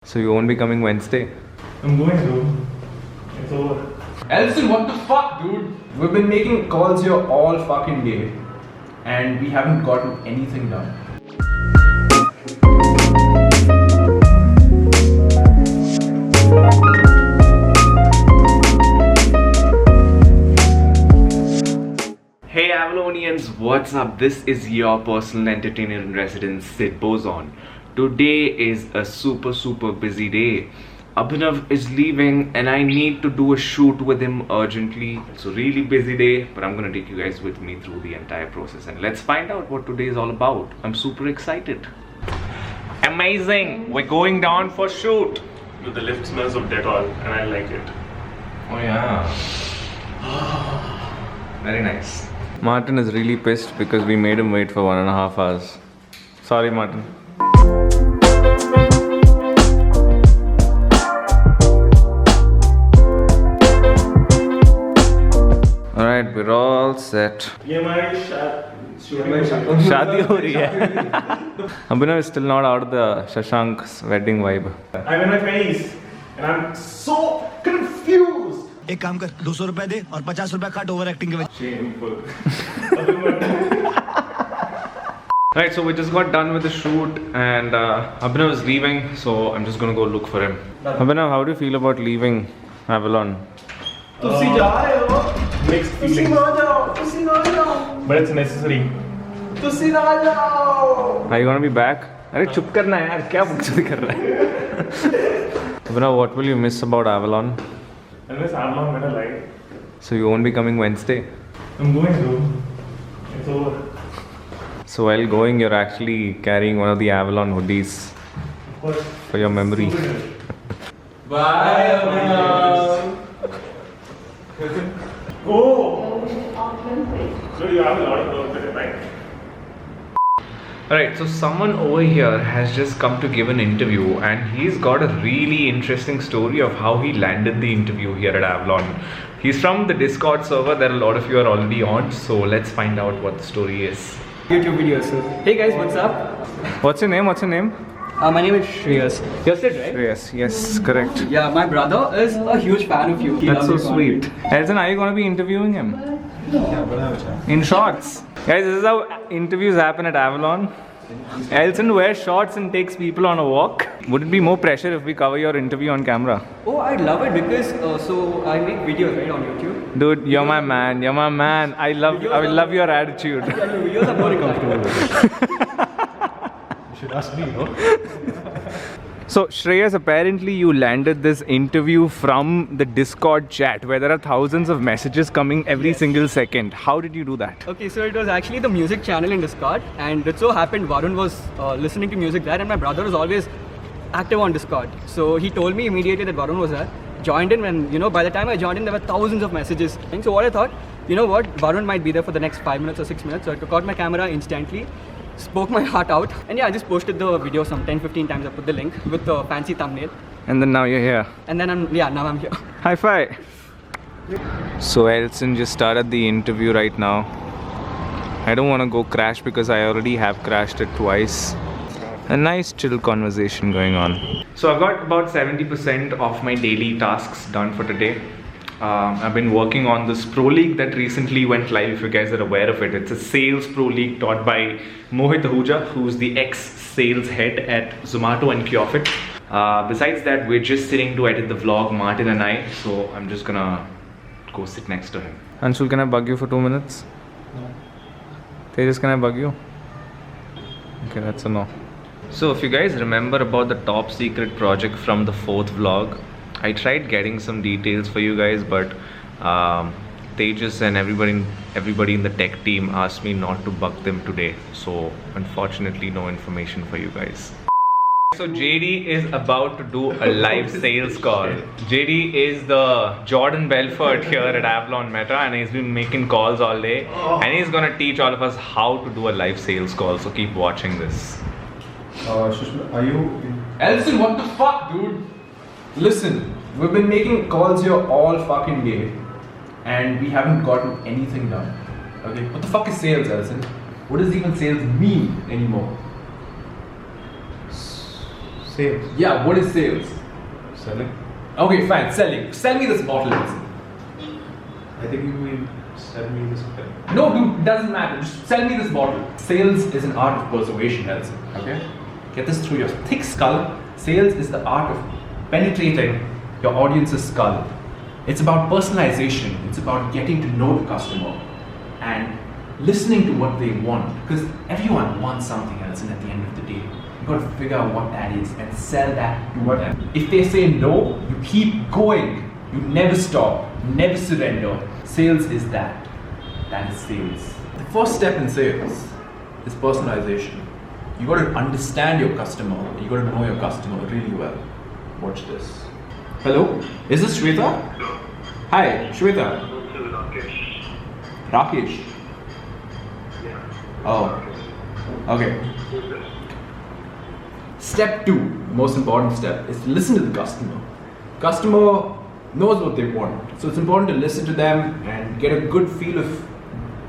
So you won't be coming Wednesday? I'm going, dude. It's over. Elson, what the fuck, dude? We've been making calls here all fucking day and we haven't gotten anything done. Hey Avalonians, what's up? This is your personal entertainer in residence, Sid Bozon. Today is a super busy day. Abhinav is leaving and I need to do a shoot with him urgently. It's a really busy day, but I'm gonna take you guys with me through the entire process and let's find out what today is all about. I'm super excited. Amazing! We're going down for shoot. Dude, the lift smells of Dettol and I like it. Oh yeah. Very nice. Martin is really pissed because we made him wait for 1.5 hours. Sorry, Martin. Alright, we're all set. शादी हो रही है. Abhinav is still not out of the Shashank's wedding vibe. I'm in my 20s and I'm so confused. एक काम कर 200 रुपए दे और 50 रुपए काट ओवर एक्टिंग के वजह. Shameful. Alright, so we just got done with the shoot and Abhinav is leaving, so I'm just gonna go look for him. Abhinav, how do you feel about leaving Avalon? तुसी जा रहे हो? Mixed तुसी feelings. ना जाओ, तुसी ना जाओ, But it's necessary. तुसी ना जाओ. Are you gonna be back? अरे चुप करना है यार, क्या बकचोदी कर रहा है? Abhinav, what will you miss about Avalon? Unless I'm not gonna lie. So you won't be coming Wednesday? I'm going, dude. It's over. So while going, you're actually carrying one of the Avalon hoodies Of course. for your memory. Bye, Abhinav. Oh! So you have a lot of work today, right? Alright, so someone over here has just come to give an interview and he's got a really interesting story of how he landed the interview here at Avalon. He's from the Discord server that a lot of you are already on, so let's find out what the story is. YouTube videos. So, hey guys, what's up? What's your name? What's your name? My name is Shreyas. You're Sid, right? Yes, correct. Yeah, my brother is a huge fan of you. He That's so loves your sweet. content. Elson, are you going to be interviewing him? In shorts. Guys, this is how interviews happen at Avalon. Elson wears shorts and takes people on a walk. Would it be more pressure if we cover your interview on camera? Oh, I'd love it because so I make videos right on YouTube. Dude, you're my man. You're my man. I love your attitude. Yeah, your videos are more comfortable with it. So Shreyas, apparently you landed this interview from the Discord chat where there are thousands of messages coming every single second. How did you do that? Okay, so it was actually the music channel in Discord, and it so happened Varun was listening to music there, and my brother was always active on Discord. So he told me immediately that Varun was there. Joined in, and by the time I joined in, there were thousands of messages. And so what I thought, Varun might be there for the next 5 minutes or 6 minutes. So I took out my camera instantly, spoke my heart out, and yeah, I just posted the video some 10-15 times. I put the link with the fancy thumbnail, And then now you're here. and then now I'm here. High five. So Elson just started the interview right now. I don't want to go crash because I already have crashed it twice. A nice chill conversation going on. So I've got about 70% of my daily tasks done for today. I've been working on this Pro League that recently went live, if you guys are aware of it. It's a sales Pro League taught by Mohit Ahuja, who's the ex-sales head at Zomato and Kyofit. Besides that, we're just sitting to edit the vlog, Martin and I, so I'm just gonna go sit next to him. Anshul, can I bug you for 2 minutes? No. Tejas, can I bug you? Okay, that's a no. So if you guys remember about the top secret project from the 4th vlog, I tried getting some details for you guys, but Tejas and everybody in the tech team asked me not to bug them today. So unfortunately, no information for you guys. So JD is about to do a live sales call. JD is the Jordan Belfort here at Avalon Meta, and he's been making calls all day. And he's gonna teach all of us how to do a live sales call. So keep watching this. Shushma, are you? Elson, what the fuck, dude? Listen, we've been making calls here all fucking day and we haven't gotten anything done. Okay, what the fuck is sales, Elson? What does even sales mean anymore? Sales. Yeah, what is sales? Selling. Okay, fine, selling. Sell me this bottle, Elson. I think you mean sell me this pen. No, dude, it doesn't matter. Just sell me this bottle. Sales is an art of persuasion, Elson. Okay? Get this through your thick skull. Sales is the art of penetrating your audience's skull. It's about personalization. It's about getting to know the customer and listening to what they want. Because everyone wants something else, and at the end of the day, you've got to figure out what that is and sell that to them. If they say no, you keep going. You never stop. You never surrender. Sales is that. That is sales. The first step in sales is personalization. You got to understand your customer. You got to know your customer really well. Watch this. Hello? Is this Shweta? Hi, Shweta. Rakesh. Oh. Okay. Step 2, most important step, is to listen to the customer. Customer knows what they want. So it's important to listen to them and get a good feel of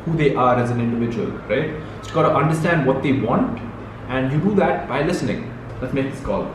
who they are as an individual, right? So you've got to understand what they want, and you do that by listening. Let's make this call.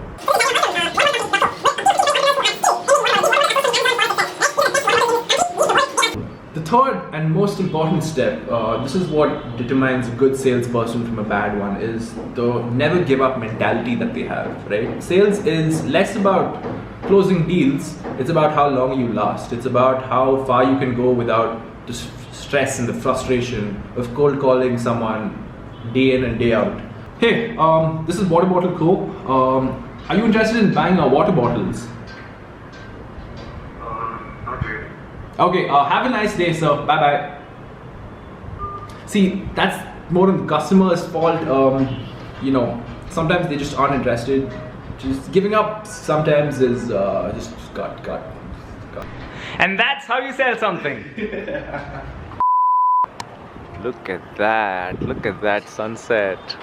The third and most important step, this is what determines a good salesperson from a bad one, is the never give up mentality that they have, right? Sales is less about closing deals, it's about how long you last. It's about how far you can go without the stress and the frustration of cold calling someone day in and day out. Hey, this is Water Bottle Co. Are you interested in buying our water bottles? Okay, have a nice day, sir. Bye bye. See, that's more on the customer's fault. You know, sometimes they just aren't interested. Just giving up sometimes is just cut. And that's how you sell something. Look at that. Look at that sunset.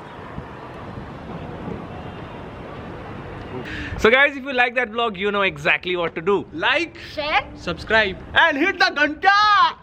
So guys, if you like that vlog, you know exactly what to do. Like, Share, subscribe, and hit the ghanta!